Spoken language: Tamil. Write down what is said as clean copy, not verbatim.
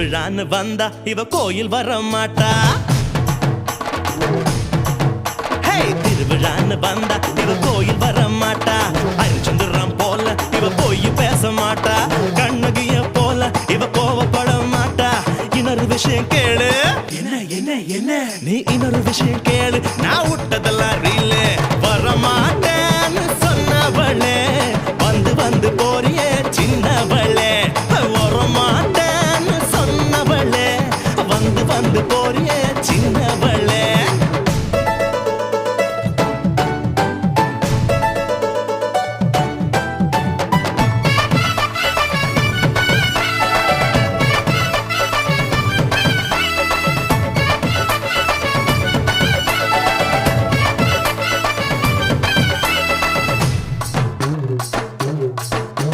திருவிழான்னு வந்தா இவ கோயில் வர மாட்டா. திருவிழான்னு வந்தா இவ கோயில் வர மாட்டா. அரிச்சந்திரம் போல இவ போய் பேச மாட்டா. கண்ணகிய போல இவ கோவப்பட மாட்டா. இன்னொரு விஷயம் கேளு. என்ன என்ன என்ன நீ இன்னொரு விஷயம் கேளு. நான் விட்டதெல்லாம் ரீலு. வர மாட்டேன்னு சொன்னவளே வந்து வந்து போறியே சின்னவளே. வர மாட்டேன்னு சொன்னவளே வந்து வந்து போறியே